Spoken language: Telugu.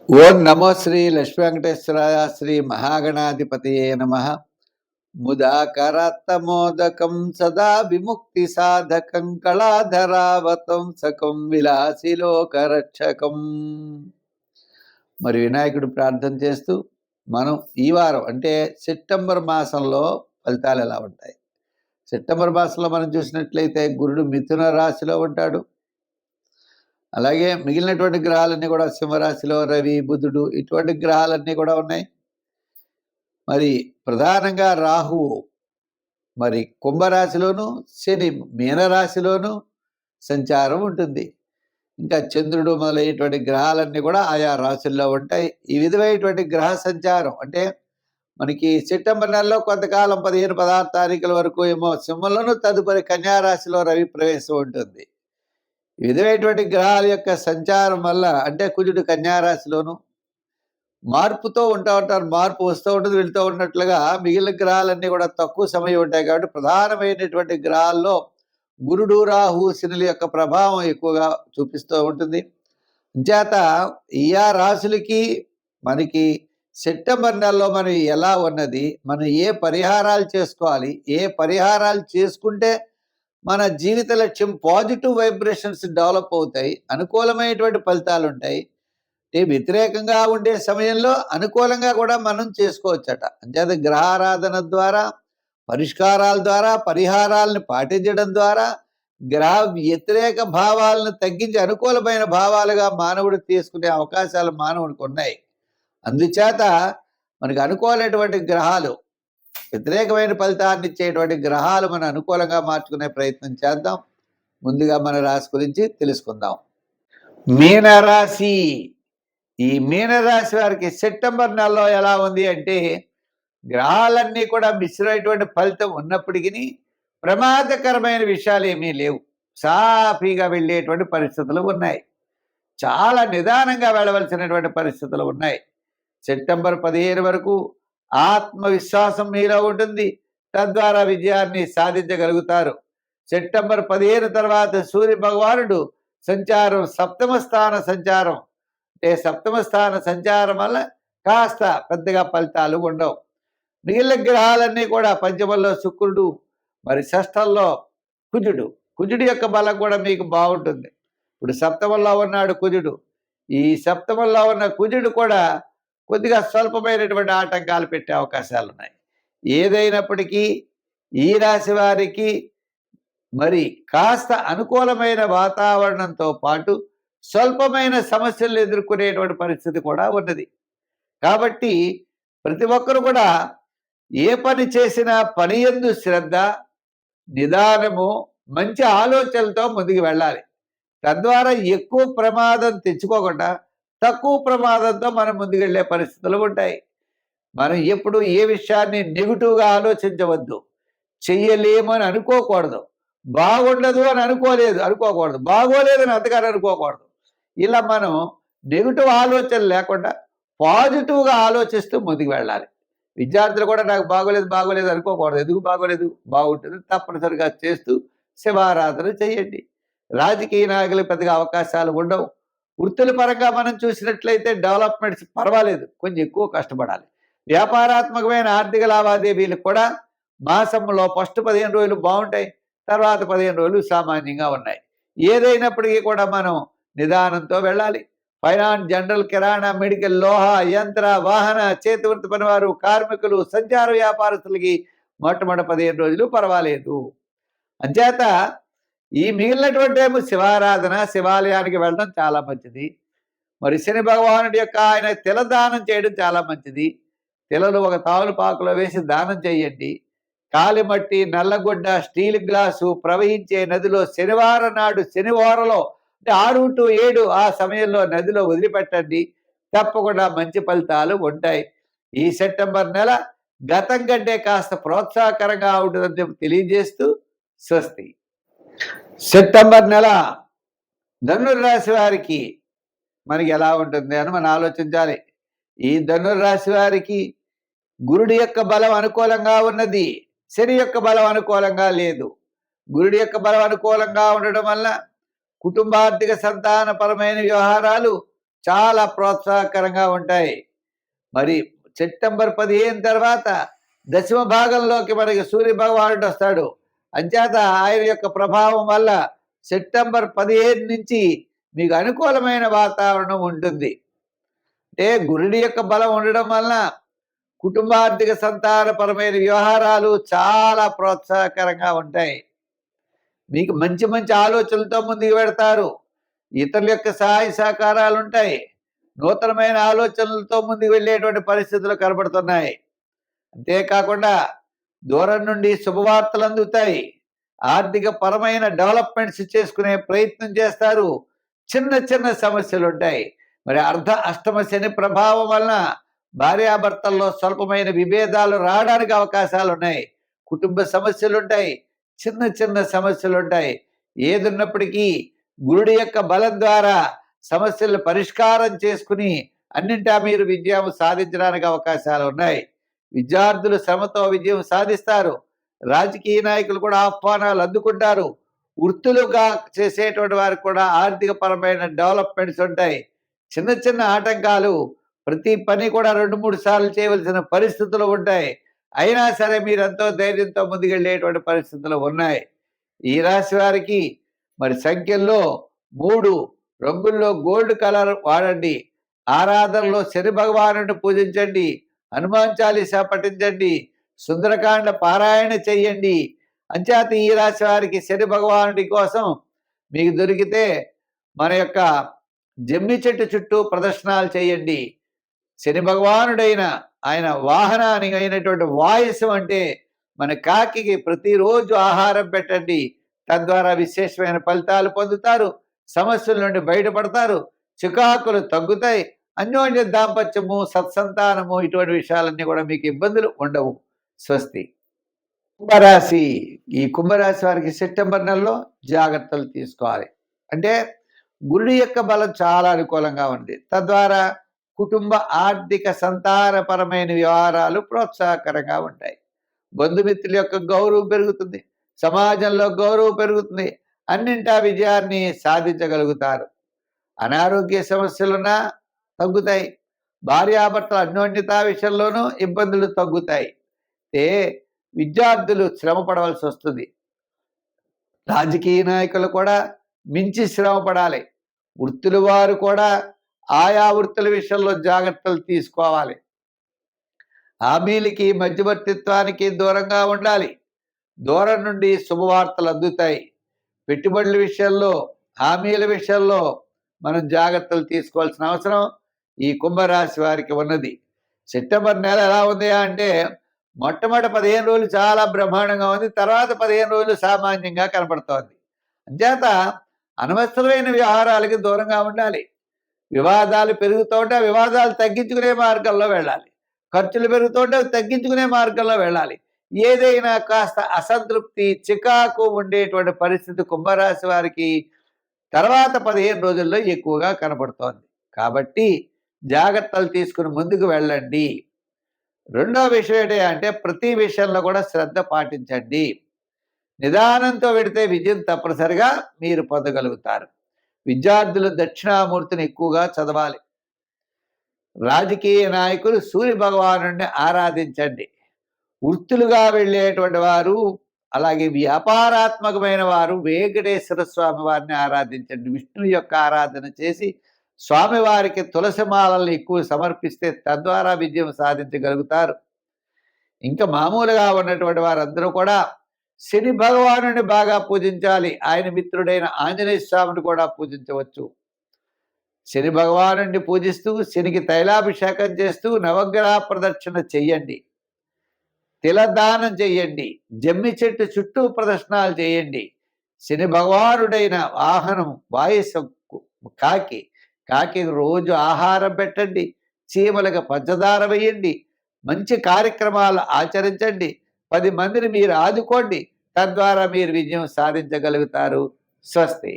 ఓం నమో శ్రీ లక్ష్మీ వెంకటేశ్వరాయ శ్రీ మహాగణాధిపతయే నమః. ముదాకరాత్తమోదకం సదా విముక్తి సాధకం కళాధరావతం సకం విలాసిలోకరక్షకం. మరి వినాయకుడు ప్రార్థన చేస్తూ మనం ఈ వారం అంటే సెప్టెంబర్ మాసంలో ఫలితాలు ఎలా ఉంటాయి? సెప్టెంబర్ మాసంలో మనం చూసినట్లయితే గురుడు మిథున రాశిలో ఉంటాడు. అలాగే మిగిలినటువంటి గ్రహాలన్నీ కూడా సింహరాశిలో రవి, బుధుడు ఇటువంటి గ్రహాలన్నీ కూడా ఉన్నాయి. మరి ప్రధానంగా రాహువు మరి కుంభరాశిలోను, శని మీనరాశిలోను సంచారం ఉంటుంది. ఇంకా చంద్రుడు మొదలైనటువంటి గ్రహాలన్నీ కూడా ఆయా రాశుల్లో ఉంటాయి. ఈ విధమైనటువంటి గ్రహ సంచారం అంటే మనకి సెప్టెంబర్ నెలలో కొంతకాలం 15, 16 తారీఖుల వరకు ఏమో సింహంలోను, తదుపరి కన్యారాశిలో రవి ప్రవేశం ఉంటుంది. ఈ విధమైనటువంటి గ్రహాల యొక్క సంచారం వల్ల అంటే కుజుడు కన్యారాశిలోను మార్పుతో ఉంటారు. మార్పు వస్తూ ఉంటుంది, వెళ్తూ ఉన్నట్లుగా మిగిలిన గ్రహాలన్నీ కూడా తక్కువ సమయం ఉంటాయి. కాబట్టి ప్రధానమైనటువంటి గ్రహాల్లో గురుడు, రాహు, శనుల యొక్క ప్రభావం ఎక్కువగా చూపిస్తూ ఉంటుంది. చేత ఈ రాశులకి మనకి సెప్టెంబర్ నెలలో మనం ఎలా ఉన్నది, మనం ఏ పరిహారాలు చేసుకోవాలి, ఏ పరిహారాలు చేసుకుంటే మన జీవిత లక్ష్యం పాజిటివ్ వైబ్రేషన్స్ డెవలప్ అవుతాయి, అనుకూలమైనటువంటి ఫలితాలు ఉంటాయి. వ్యతిరేకంగా ఉండే సమయంలో అనుకూలంగా కూడా మనం చేసుకోవచ్చట. అంచేత గ్రహారాధన ద్వారా, పరిష్కారాల ద్వారా, పరిహారాలను పాటించడం ద్వారా గ్రహ వ్యతిరేక భావాలను తగ్గించి అనుకూలమైన భావాలుగా మానవుడు తీసుకునే అవకాశాలు మానవుడికి ఉన్నాయి. అందుచేత మనకు అనుకూలమైనటువంటి గ్రహాలు, వ్యతిరేకమైన ఫలితాన్ని ఇచ్చేటువంటి గ్రహాలు మనం అనుకూలంగా మార్చుకునే ప్రయత్నం చేద్దాం. ముందుగా మన రాశి గురించి తెలుసుకుందాం. మీనరాశి. ఈ మీనరాశి వారికి సెప్టెంబర్ నెలలో ఎలా ఉంది అంటే గ్రహాలన్నీ కూడా మిశ్రమైనటువంటి ఫలితం ఉన్నప్పటికీ ప్రమాదకరమైన విషయాలు ఏమీ లేవు. సాఫీగా వెళ్ళేటువంటి పరిస్థితులు ఉన్నాయి. చాలా నిదానంగా వెళ్ళవలసినటువంటి పరిస్థితులు ఉన్నాయి. సెప్టెంబర్ 15 వరకు ఆత్మవిశ్వాసం మీలో ఉంటుంది. తద్వారా విజయాన్ని సాధించగలుగుతారు. సెప్టెంబర్ 15 తర్వాత సూర్య భగవానుడు సంచారం సప్తమ స్థాన సంచారం. అంటే సప్తమ స్థాన సంచారం వల్ల కాస్త పెద్దగా ఫలితాలు ఉండవు. మిగిలిన గ్రహాలన్నీ కూడా పంచమంలో శుక్రుడు, మరి షష్ఠంలో కుజుడు. కుజుడు యొక్క బలం కూడా మీకు బాగుంటుంది. ఇప్పుడు సప్తమంలో ఉన్నాడు కుజుడు. ఈ సప్తమంలో ఉన్న కుజుడు కూడా కొద్దిగా స్వల్పమైనటువంటి ఆటంకాలు పెట్టే అవకాశాలు ఉన్నాయి. ఏదైనప్పటికీ ఈ రాశి వారికి మరి కాస్త అనుకూలమైన వాతావరణంతో పాటు స్వల్పమైన సమస్యలు ఎదుర్కొనేటువంటి పరిస్థితి కూడా ఉన్నది. కాబట్టి ప్రతి ఒక్కరు కూడా ఏ పని చేసినా పని యందు శ్రద్ధ, నిదానము, మంచి ఆలోచనలతో ముందుకు వెళ్ళాలి. తద్వారా ఎక్కువ ప్రమాదం తెచ్చుకోకుండా తక్కువ ప్రమాదంతో మనం ముందుకెళ్ళే పరిస్థితులు ఉంటాయి. మనం ఎప్పుడు ఏ విషయాన్ని నెగిటివ్గా ఆలోచించవద్దు. చెయ్యలేము అని అనుకోకూడదు. బాగుండదు అని అనుకోకూడదు. బాగోలేదని అంతగానే అనుకోకూడదు. ఇలా మనం నెగిటివ్ ఆలోచన లేకుండా పాజిటివ్గా ఆలోచిస్తూ ముందుకు వెళ్ళాలి. విద్యార్థులు కూడా నాకు బాగోలేదు అనుకోకూడదు. ఎందుకు బాగోలేదు, బాగుంటుంది, తప్పనిసరిగా చేస్తూ శివారాధన చేయండి. రాజకీయ నాయకులకు పెద్దగా అవకాశాలు ఉండవు. వృత్తుల పరంగా మనం చూసినట్లయితే డెవలప్మెంట్స్ పర్వాలేదు, కొంచెం ఎక్కువ కష్టపడాలి. వ్యాపారాత్మకమైన ఆర్థిక లావాదేవీలు కూడా మాసంలో ఫస్ట్ 15 రోజులు బాగుంటాయి, తర్వాత 15 రోజులు సామాన్యంగా ఉన్నాయి. ఏదైనప్పటికీ కూడా మనం నిదానంతో వెళ్ళాలి. ఫైనాన్స్, జనరల్, కిరాణా, మెడికల్, లోహ, యంత్ర, వాహన, చేతి వృత్తి పనివారు, కార్మికులు, సంచార వ్యాపారస్తులకి మొట్టమొదటి 15 రోజులు పర్వాలేదు. అంచేత ఈ మిగిలినటువంటి ఏమో శివారాధన, శివాలయానికి వెళ్ళడం చాలా మంచిది. మరి శని భగవానుడి యొక్క ఆయన తిల దానం చేయడం చాలా మంచిది. తిలలు ఒక తావులపాకులో వేసి దానం చేయండి. కాలిమట్టి, నల్లగొడ్డ, స్టీల్ గ్లాసు ప్రవహించే నదిలో శనివారం నాడు శనివారంలో అంటే 6 to 7 ఆ సమయంలో నదిలో వదిలిపెట్టండి. తప్పకుండా మంచి ఫలితాలు ఉంటాయి. ఈ సెప్టెంబర్ నెల గతం కంటే కాస్త ప్రోత్సాహకరంగా ఉంటుందని చెప్పి తెలియజేస్తూ స్వస్తి. సెప్టెంబర్ నెల ధనుర్రాశి వారికి మనకి ఎలా ఉంటుంది అని మనం ఆలోచించాలి. ఈ ధనుర్రాశి వారికి గురుడి యొక్క బలం అనుకూలంగా ఉన్నది, శని యొక్క బలం అనుకూలంగా లేదు. గురుడి యొక్క బలం అనుకూలంగా ఉండడం వల్ల కుటుంబార్థిక సంతానపరమైన వ్యవహారాలు చాలా ప్రోత్సాహకరంగా ఉంటాయి. మరి సెప్టెంబర్ 15 తర్వాత దశమ భాగంలోకి మనకి సూర్య భగవానుడు వస్తాడు. అంచేత ఆయన యొక్క ప్రభావం వల్ల సెప్టెంబర్ 15 నుంచి మీకు అనుకూలమైన వాతావరణం ఉంటుంది. అంటే గురుడి యొక్క బలం ఉండడం వలన కుటుంబార్థిక సంతానపరమైన వ్యవహారాలు చాలా ప్రోత్సాహకరంగా ఉంటాయి. మీకు మంచి మంచి ఆలోచనలతో ముందుకు పెడతారు. ఇతరుల యొక్క సహాయ సహకారాలు ఉంటాయి. నూతనమైన ఆలోచనలతో ముందుకు వెళ్ళేటువంటి పరిస్థితులు కనబడుతున్నాయి. అంతేకాకుండా దూరం నుండి శుభవార్తలు అందుతాయి. ఆర్థిక పరమైన డెవలప్మెంట్స్ చేసుకునే ప్రయత్నం చేస్తారు. చిన్న చిన్న సమస్యలు ఉంటాయి. మరి అష్టమ శని ప్రభావం వలన భార్యాభర్తల్లో స్వల్పమైన విభేదాలు రావడానికి అవకాశాలు ఉన్నాయి. కుటుంబ సమస్యలు ఉంటాయి. చిన్న చిన్న సమస్యలు ఉంటాయి. ఏదున్నప్పటికీ గురుడి యొక్క బలం ద్వారా సమస్యలు పరిష్కారం చేసుకుని అన్నింటా మీరు విజయం సాధించడానికి అవకాశాలు ఉన్నాయి. విద్యార్థులు శ్రమతో విజయం సాధిస్తారు. రాజకీయ నాయకులు కూడా ఆహ్వానాలు అందుకుంటారు. వృత్తులుగా చేసేటువంటి వారికి కూడా ఆర్థిక పరమైన డెవలప్మెంట్స్ ఉంటాయి. చిన్న చిన్న ఆటంకాలు, ప్రతి పని కూడా 2-3 సార్లు చేయవలసిన పరిస్థితులు ఉంటాయి. అయినా సరే మీరు ఎంతో ధైర్యంతో ముందుకెళ్ళేటువంటి పరిస్థితులు ఉన్నాయి. ఈ రాశి వారికి మరి సంఖ్యల్లో 3, రంగుల్లో గోల్డ్ కలర్ వాడండి. ఆరాధనలో శని భగవానుడిని పూజించండి. హనుమాన్ చాలీసా పఠించండి. సుందరకాండ పారాయణ చెయ్యండి. అంచేత ఈ రాశి వారికి శని భగవానుడి కోసం మీకు దొరికితే మన యొక్క జమ్మి చెట్టు చుట్టూ ప్రదర్శనలు చేయండి. శని భగవానుడైన ఆయన వాహనాన్ని అయినటువంటి వాయుసం అంటే మన కాకికి ప్రతిరోజు ఆహారం పెట్టండి. తద్వారా విశేషమైన ఫలితాలు పొందుతారు. సమస్యల నుండి బయటపడతారు. చికాకులు తగ్గుతాయి. అన్యోన్య దాంపత్యము, సత్సంతానము, ఇటువంటి విషయాలన్నీ కూడా మీకు ఇబ్బందులు ఉండవు. స్వస్తి. కుంభరాశి. ఈ కుంభరాశి వారికి సెప్టెంబర్ నెలలో జాగ్రత్తలు తీసుకోవాలి. అంటే గురుడి యొక్క బలం చాలా అనుకూలంగా ఉంది. తద్వారా కుటుంబ ఆర్థిక సంతానపరమైన వ్యవహారాలు ప్రోత్సాహకరంగా ఉంటాయి. బంధుమిత్రుల యొక్క గౌరవం పెరుగుతుంది. సమాజంలో గౌరవం పెరుగుతుంది. అన్నింటా విజయాన్ని సాధించగలుగుతారు. అనారోగ్య సమస్యలున్నా తగ్గుతాయి. భార్యాభర్తల అన్యోన్యతా విషయంలోనూ ఇబ్బందులు తగ్గుతాయి. విద్యార్థులు శ్రమ పడవలసి వస్తుంది. రాజకీయ నాయకులు కూడా మించి శ్రమ పడాలి. వృత్తుల వారు కూడా ఆయా వృత్తుల విషయంలో జాగ్రత్తలు తీసుకోవాలి. హామీలకి, మధ్యవర్తిత్వానికి దూరంగా ఉండాలి. దూరం నుండి శుభవార్తలు అందుతాయి. పెట్టుబడుల విషయంలో, హామీల విషయంలో మనం జాగ్రత్తలు తీసుకోవాల్సిన అవసరం ఈ కుంభరాశి వారికి ఉన్నది. సెప్టెంబర్ నెల ఎలా ఉంది అంటే మొట్టమొదటి 15 రోజులు చాలా బ్రహ్మాండంగా ఉంది. తర్వాత 15 రోజులు సామాన్యంగా కనపడుతోంది. అంచేత అనవసరమైన వ్యవహారాలకి దూరంగా ఉండాలి. వివాదాలు పెరుగుతుంటే వివాదాలు తగ్గించుకునే మార్గంలో వెళ్ళాలి. ఖర్చులు పెరుగుతుంటే తగ్గించుకునే మార్గంలో వెళ్ళాలి. ఏదైనా కాస్త అసంతృప్తి, చికాకు ఉండేటువంటి పరిస్థితి కుంభరాశి వారికి తర్వాత 15 రోజుల్లో ఎక్కువగా కనపడుతోంది. కాబట్టి జాగ్రత్తలు తీసుకుని ముందుకు వెళ్ళండి. రెండో విషయం ఏంటి అంటే ప్రతి విషయంలో కూడా శ్రద్ధ పాటించండి. నిదానంతో పెడితే విజయం తప్పనిసరిగా మీరు పొందగలుగుతారు. విద్యార్థులు దక్షిణామూర్తిని ఎక్కువగా చదవాలి. రాజకీయ నాయకులు సూర్య భగవానుడిని ఆరాధించండి. వృత్తులుగా వెళ్ళేటువంటి వారు, అలాగే వ్యాపారాత్మకమైన వారు వెంకటేశ్వర స్వామి వారిని ఆరాధించండి. విష్ణు యొక్క ఆరాధన చేసి స్వామివారికి తులసి మాలలను ఎక్కువ సమర్పిస్తే తద్వారా విజయం సాధించగలుగుతారు. ఇంకా మామూలుగా ఉన్నటువంటి వారందరూ కూడా శని భగవానుని బాగా పూజించాలి. ఆయన మిత్రుడైన ఆంజనేయ స్వామిని కూడా పూజించవచ్చు. శని భగవానుడిని పూజిస్తూ శనికి తైలాభిషేకం చేస్తూ నవగ్రహ ప్రదక్షిణ చెయ్యండి. తిలదానం చెయ్యండి. జమ్మి చెట్టు చుట్టూ ప్రదర్శనలు చేయండి. శని భగవానుడైన వాహనం వాయుసం కాకి రోజు ఆహారం పెట్టండి. చీమలకు పంచదార వేయండి. మంచి కార్యక్రమాలు ఆచరించండి. 10 మందిని మీరు ఆదుకోండి. తద్వారా మీరు విజయం సాధించగలుగుతారు. స్వస్తి.